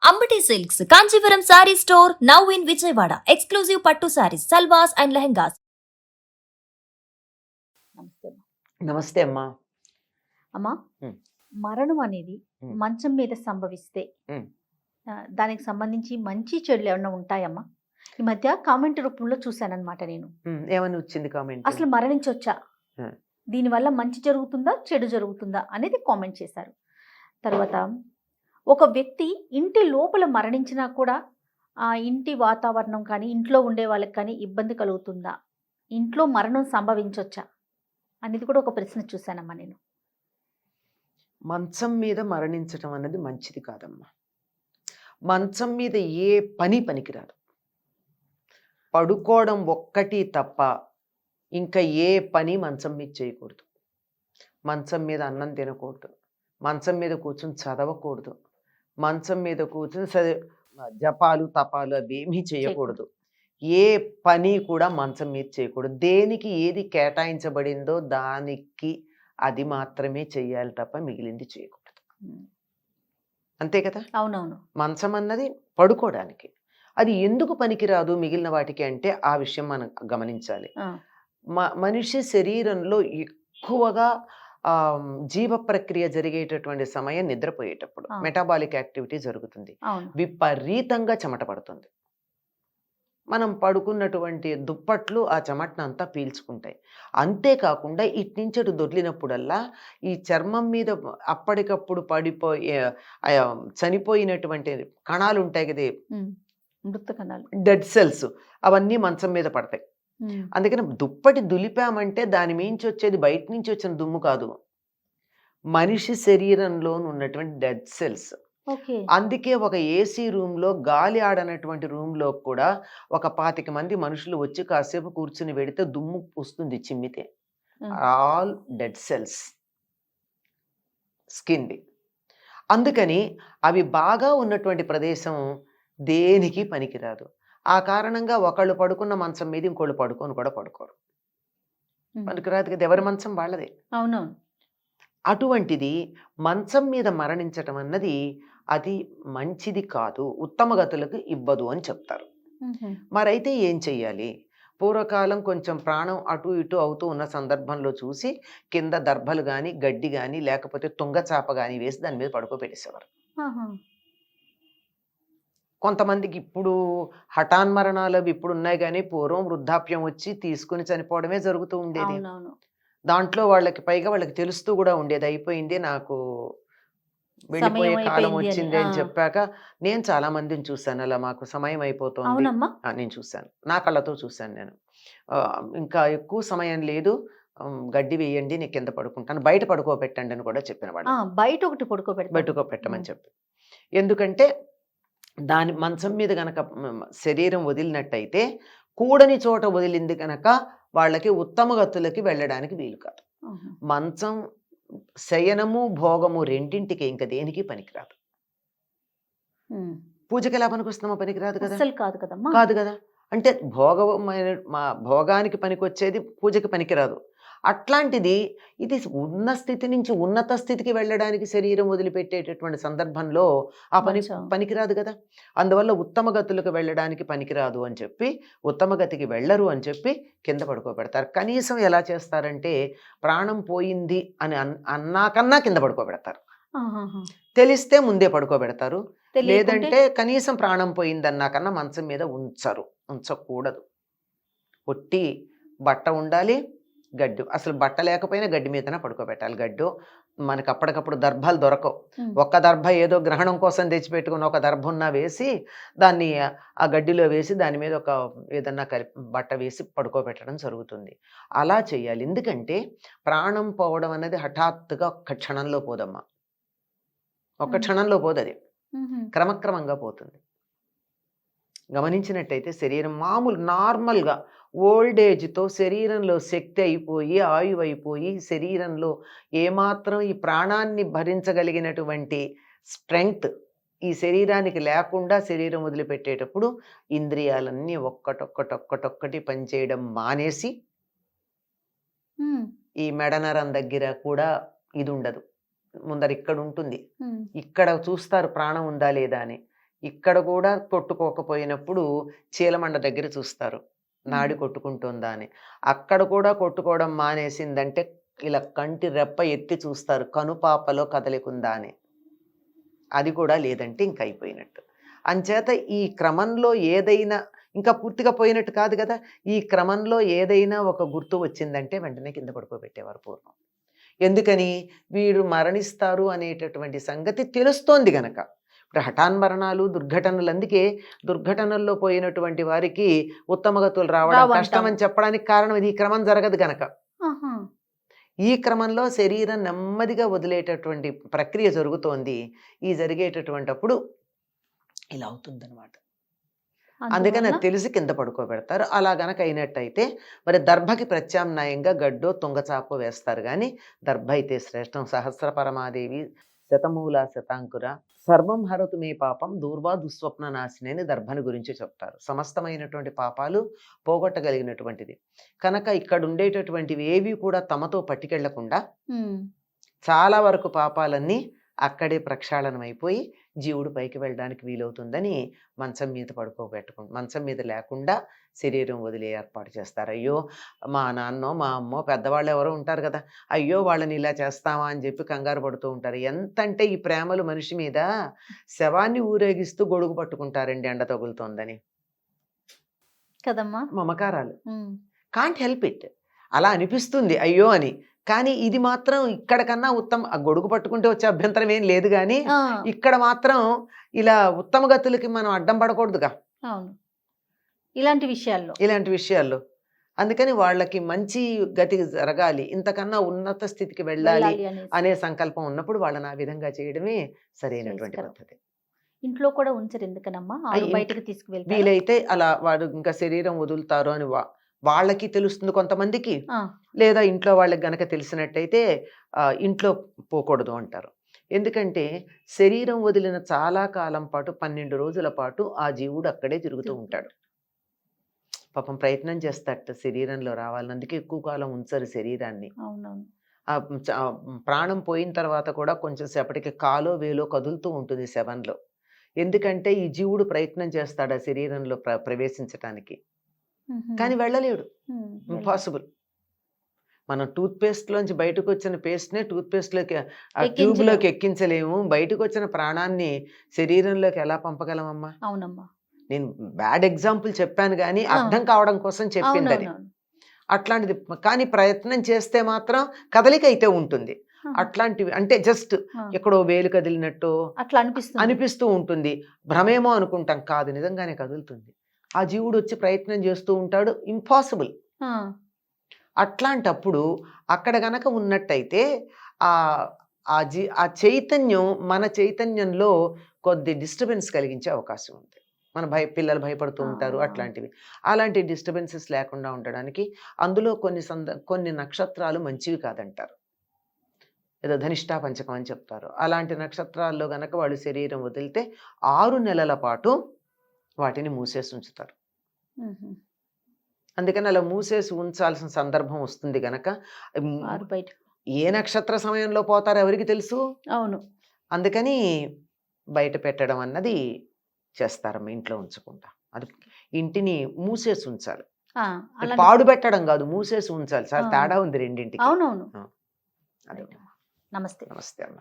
Ambati Silks, Kanchipuram Saree Store, now in Vijayawada. Exclusive Pattu Sarees, Salwas and Lehengas. నమస్తే అమ్మా. నమస్తే అమ్మా. అమ్మా, ఉమ్. మరణం అనేది మంచం మీద సంభవిస్తే ఉమ్. దానికి సంబంధించి మంచి చెడులు ఏమన్నా ఉంటాయమ్మా? ఈ మధ్య కామెంట్ రూపంలో చూశానన్నమాట నేను. ఏమని వచ్చింది కామెంట్? అసలు మరణించొచ్చా, దీనివల్ల మంచి జరుగుతుందా చెడు జరుగుతుందా అనేది కామెంట్ చేశారు. తర్వాత ఒక వ్యక్తి ఇంటి లోపల మరణించినా కూడా ఆ ఇంటి వాతావరణం కానీ ఇంట్లో ఉండే వాళ్ళకి కానీ ఇబ్బంది కలుగుతుందా, ఇంట్లో మరణం సంభవించొచ్చా అనేది కూడా ఒక ప్రశ్న చూశానమ్మా నేను. మంచం మీద మరణించటం అనేది మంచిది కాదమ్మా. మంచం మీద ఏ పని పనికిరాదు. పడుకోవడం ఒక్కటి తప్ప ఇంకా ఏ పని మంచం మీద చేయకూడదు. మంచం మీద అన్నం తినకూడదు, మంచం మీద కూర్చొని చదవకూడదు, మంచం మీద కూర్చొని జపాలు తపాలు అవేమీ చేయకూడదు. ఏ పని కూడా మంచం మీద చేయకూడదు. దేనికి ఏది కేటాయించబడిందో దానికి అది మాత్రమే చెయ్యాలి తప్ప మిగిలింది చేయకూడదు. అంతే కదా? అవునవును. మంచం అన్నది పడుకోవడానికి. అది ఎందుకు పనికిరాదు మిగిలిన వాటికి అంటే ఆ విషయం మనం గమనించాలి. మనిషి శరీరంలో ఎక్కువగా జీవ ప్రక్రియ జరిగేటటువంటి సమయం నిద్రపోయేటప్పుడు మెటాబాలిక్ యాక్టివిటీ జరుగుతుంది. విపరీతంగా చెమట పడుతుంది. మనం పడుకున్నటువంటి దుప్పట్లు ఆ చెమటనంతా పీల్చుకుంటాయి. అంతేకాకుండా ఇట్నుంచటు దొర్లినప్పుడల్లా ఈ చర్మం మీద అప్పటికప్పుడు పడిపోయే చనిపోయినటువంటి కణాలు ఉంటాయి కదా, మృత కణాలు, డెడ్ సెల్స్, అవన్నీ మంచం మీద పడతాయి. అందుకని దుప్పటి దులిపామంటే దాని మించి వచ్చేది బయట నుంచి వచ్చిన దుమ్ము కాదు, మనిషి శరీరంలో ఉన్నటువంటి డెడ్ సెల్స్. అందుకే ఒక ఏసీ రూమ్లో గాలి ఆడనటువంటి రూమ్లో కూడా ఒక 25 మంది మనుషులు వచ్చి కాసేపు కూర్చుని పెడితే దుమ్ము వస్తుంది చిమ్మితే. ఆల్ డెడ్ సెల్స్ స్కిన్ది. అందుకని అవి బాగా ఉన్నటువంటి ప్రదేశం దేనికి పనికిరాదు. ఆ కారణంగా ఒకళ్ళు పడుకున్న మంచం మీద ఇంకోళ్ళు పడుకొని కూడా పడుకోరు. పనికిరాదు కదా, ఎవరి మంచం వాళ్ళదే. అవునవును. అటువంటిది మంచం మీద మరణించటం అన్నది అది మంచిది కాదు, ఉత్తమ గతులకు ఇవ్వదు అని చెప్తారు. మరైతే ఏం చెయ్యాలి? పూర్వకాలం కొంచెం ప్రాణం అటు ఇటు అవుతూ ఉన్న సందర్భంలో చూసి కింద దర్భలు కానీ గడ్డి కానీ లేకపోతే తుంగచాప కానీ వేసి దాని మీద పడుకోబెట్టేసేవారు. కొంతమందికి ఇప్పుడు హఠాన్మరణాలు అవి ఇప్పుడు ఉన్నాయి కానీ పూర్వం వృద్ధాప్యం వచ్చి తీసుకుని చనిపోవడమే జరుగుతూ ఉండేది. దాంట్లో వాళ్ళకి పైగా వాళ్ళకి తెలుస్తూ కూడా ఉండేది, అయిపోయింది నాకు వెళ్ళిపోయే కాలం వచ్చింది అని చెప్పాక. నేను చాలా మందిని చూశాను అలా, మాకు సమయం అయిపోతుంది నేను చూశాను, నా కళ్ళతో చూశాను నేను. ఇంకా ఎక్కువ సమయం లేదు, గడ్డి వేయండి, నేను కింద పడుకుంటాను, బయట పడుకోబెట్టండి అని కూడా చెప్పిన వాళ్ళు. బయట ఒకటి పడుకోబెట్టమని చెప్పి. ఎందుకంటే దాని మంచం మీద గనక శరీరం వదిలినట్టయితే కూడని చోట వదిలింది కనుక వాళ్ళకి ఉత్తమ గతులకి వెళ్ళడానికి వీలు కాదు. మంచం శయనము భోగము రెండింటికి ఇంకా దేనికి పనికిరాదు. పూజకి ఎలా పనికొస్తామో పనికిరాదు కదా. కాదు కదా. అంటే భోగానికి పనికొచ్చేది పూజకి పనికిరాదు. అట్లాంటిది ఇది ఉన్న స్థితి నుంచి ఉన్నత స్థితికి వెళ్ళడానికి శరీరం వదిలిపెట్టేటటువంటి సందర్భంలో ఆ పనికిరాదు కదా. అందువల్ల ఉత్తమ గతులకు వెళ్ళడానికి పనికిరాదు అని చెప్పి ఉత్తమ గతికి వెళ్ళరు అని చెప్పి కింద పడుకోబెడతారు. కనీసం ఎలా చేస్తారంటే ప్రాణం పోయింది అని అన్నాకన్నా కింద పడుకోబెడతారు. తెలిస్తే ముందే పడుకోబెడతారు. లేదంటే కనీసం ప్రాణం పోయింది అన్నాకన్నా మంచం మీద ఉంచకూడదు. ఒట్టి బట్ట ఉండాలి, గడ్డు. అసలు బట్ట లేకపోయినా గడ్డి మీదనే పడుకోబెట్టాలి. గడ్డు మనకు అప్పటికప్పుడు దర్భాలు దొరకవు. ఒక్క దర్భ ఏదో గ్రహణం కోసం తెచ్చిపెట్టుకుని ఒక దర్భ ఉన్నా వేసి దాన్ని ఆ గడ్డిలో వేసి దాని మీద ఒక ఏదన్నా బట్ట వేసి పడుకోబెట్టడం జరుగుతుంది. అలా చేయాలి. ఎందుకంటే ప్రాణం పోవడం అనేది హఠాత్తుగా ఒక్క క్షణంలో పోదమ్మా. ఒక్క క్షణంలో పోదది, క్రమక్రమంగా పోతుంది. గమనించినట్టయితే శరీరం మామూలు నార్మల్గా ఓల్డ్ ఏజ్తో శరీరంలో శక్తి అయిపోయి ఆయువు అయిపోయి శరీరంలో ఏమాత్రం ఈ ప్రాణాన్ని భరించగలిగినటువంటి స్ట్రెంగ్త్ ఈ శరీరానికి లేకుండా శరీరం వదిలిపెట్టేటప్పుడు ఇంద్రియాలన్నీ ఒక్కటొక్కటి పనిచేయడం మానేసి ఈ మెడనరం దగ్గర కూడా ఇది ఉండదు. ముందర ఇక్కడ ఉంటుంది, ఇక్కడ చూస్తారు ప్రాణం ఉందా లేదా అని. ఇక్కడ కూడా కొట్టుకోకపోయినప్పుడు చీలమండ దగ్గర చూస్తారు నాడి కొట్టుకుంటుందా అని. అక్కడ కూడా కొట్టుకోవడం మానేసిందంటే ఇలా కంటి రెప్ప ఎత్తి చూస్తారు కనుపాపలో కదలికుందా అని. అది కూడా లేదంటే ఇంక అయిపోయినట్టు. అంచేత ఈ క్రమంలో ఏదైనా ఇంకా పూర్తిగా పోయినట్టు కాదు కదా, ఈ క్రమంలో ఏదైనా ఒక గుర్తు వచ్చిందంటే వెంటనే కింద పడుకోబెట్టేవారు పూర్వం. ఎందుకని? వీడు మరణిస్తారు అనేటటువంటి సంగతి తెలుస్తోంది గనక. ఇప్పుడు హఠాన్మరణాలు, దుర్ఘటనలు, అందుకే దుర్ఘటనల్లో పోయినటువంటి వారికి ఉత్తమగతులు రావడం కష్టం అని చెప్పడానికి కారణం ఇది. ఈ క్రమం జరగదు గనక. ఈ క్రమంలో శరీరం నెమ్మదిగా వదిలేటటువంటి ప్రక్రియ జరుగుతోంది. ఈ జరిగేటటువంటి అప్పుడు ఇలా అవుతుందన్నమాట. అందుకని అది తెలిసి కింద పడుకోబెడతారు. అలా గనక అయినట్టయితే మరి దర్భకి ప్రత్యామ్నాయంగా గడ్డో తుంగచాపో వేస్తారు. కానీ దర్భ అయితే శ్రేష్టం. సహస్ర పరమాదేవి శతమూల శతాంకుర సర్వం హరతు మే పాపం దూర్వా దుస్వప్న నాశిని అని దర్భని గురించి చెప్తారు. సమస్తమైనటువంటి పాపాలు పోగొట్టగలిగినటువంటిది కనుక ఇక్కడ ఉండేటటువంటివి ఏవి కూడా తమతో పట్టుకెళ్లకుండా చాలా వరకు పాపాలన్నీ అక్కడే ప్రక్షాళనం అయిపోయి జీవుడు పైకి వెళ్ళడానికి వీలవుతుందని మంచం మీద మంచం మీద లేకుండా శరీరం వదిలే ఏర్పాటు చేస్తారు. అయ్యో మా నాన్నో మా అమ్మో పెద్దవాళ్ళు ఎవరో ఉంటారు కదా, అయ్యో వాళ్ళని ఇలా చేస్తామా అని చెప్పి కంగారు పడుతూ ఉంటారు. ఎంతంటే ఈ ప్రేమలు మనిషి మీద శవాన్ని ఊరేగిస్తూ గొడుగు పట్టుకుంటారండి ఎండ తగులుతోందని కదమ్మా. మమకారాలు కాంట్ హెల్ప్ ఇట్. అలా అనిపిస్తుంది అయ్యో అని. కానీ ఇది మాత్రం ఇక్కడ కన్నా ఆ గొడుగు పట్టుకుంటే వచ్చే అభ్యంతరం ఏం లేదు. కానీ ఇక్కడ మాత్రం ఇలా ఉత్తమ గతులకి మనం అడ్డం పడకూడదుగా ఇలాంటి విషయాల్లో. అందుకని వాళ్ళకి మంచి గతి జరగాలి, ఇంతకన్నా ఉన్నత స్థితికి వెళ్ళాలి అనే సంకల్పం ఉన్నప్పుడు వాళ్ళని ఆ విధంగా చేయడమే సరైనటువంటి పద్ధతి. ఇంట్లో కూడా ఉంచరు ఎందుకనమ్మా, బయటకు తీసుకువెళ్తారు. వీలైతే అలా వాడు ఇంకా శరీరం వదులుతారు అని వాళ్ళకి తెలుస్తుంది కొంతమందికి, లేదా ఇంట్లో వాళ్ళకి గనక తెలిసినట్టయితే ఇంట్లో పోకూడదు అంటారు. ఎందుకంటే శరీరం వదిలిన చాలా కాలం పాటు 12 రోజుల పాటు ఆ జీవుడు అక్కడే తిరుగుతూ ఉంటాడు. పాపం ప్రయత్నం చేస్తాట శరీరంలో రావాలని. అందుకే ఎక్కువ కాలం ఉంచరు శరీరాన్ని. ప్రాణం పోయిన తర్వాత కూడా కొంచెం సేపటికి కాలో వేలో కదులుతూ ఉంటుంది శవంలో. ఎందుకంటే ఈ జీవుడు ప్రయత్నం చేస్తాడు ఆ శరీరంలో ప్రవేశించటానికి, కానీ వెళ్ళలేడు. ఇంపాసిబుల్. మనం టూత్ పేస్ట్ లోంచి బయటకు వచ్చిన పేస్ట్నే టూత్ పేస్ట్ లోకి ఆ ట్యూబ్ లోకి ఎక్కించలేము. బయటకు వచ్చిన ప్రాణాన్ని శరీరంలోకి ఎలా పంపగలమమ్మా? అవునమ్మా. నేను బ్యాడ్ ఎగ్జాంపుల్ చెప్పాను కానీ అర్థం కావడం కోసం చెప్పింది అది. అట్లాంటిది. కానీ ప్రయత్నం చేస్తే మాత్రం కదలిక అయితే ఉంటుంది. అట్లాంటివి అంటే జస్ట్ ఎక్కడో వేలు కదిలినట్టు అట్లా అనిపిస్తూ ఉంటుంది. భ్రమేమో అనుకుంటాం, కాదు నిజంగానే కదులుతుంది. ఆ జీవుడు వచ్చి ప్రయత్నం చేస్తూ ఉంటాడు. ఇంపాసిబుల్. అట్లాంటప్పుడు అక్కడ గనక ఉన్నట్టయితే ఆ చైతన్యం మన చైతన్యంలో కొద్ది డిస్టర్బెన్స్ కలిగించే అవకాశం ఉంది. పిల్లలు భయపడుతూ ఉంటారు. అట్లాంటివి అలాంటి డిస్టర్బెన్సెస్ లేకుండా ఉండడానికి అందులో కొన్ని నక్షత్రాలు మంచివి కాదంటారు. ఏదో ధనిష్టా పంచకం అని చెప్తారు. అలాంటి నక్షత్రాల్లో గనక వాళ్ళు శరీరం వదిలితే 6 నెలల పాటు వాటిని మూసేసి ఉంచుతారు. అందుకని అలా మూసేసి ఉంచాల్సిన సందర్భం వస్తుంది గనక ఏ నక్షత్ర సమయంలో పోతారో ఎవరికి తెలుసు. అవును. అందుకని బయట పెట్టడం అన్నది చేస్తారమ్మ, ఇంట్లో ఉంచకుండా. అది ఇంటిని మూసేసి ఉంచాలి. పాడు పెట్టడం కాదు, మూసేసి ఉంచాలి. చాలా తేడా ఉంది రెండింటికి. అవునవును. అదే. నమస్తే. నమస్తే అమ్మ.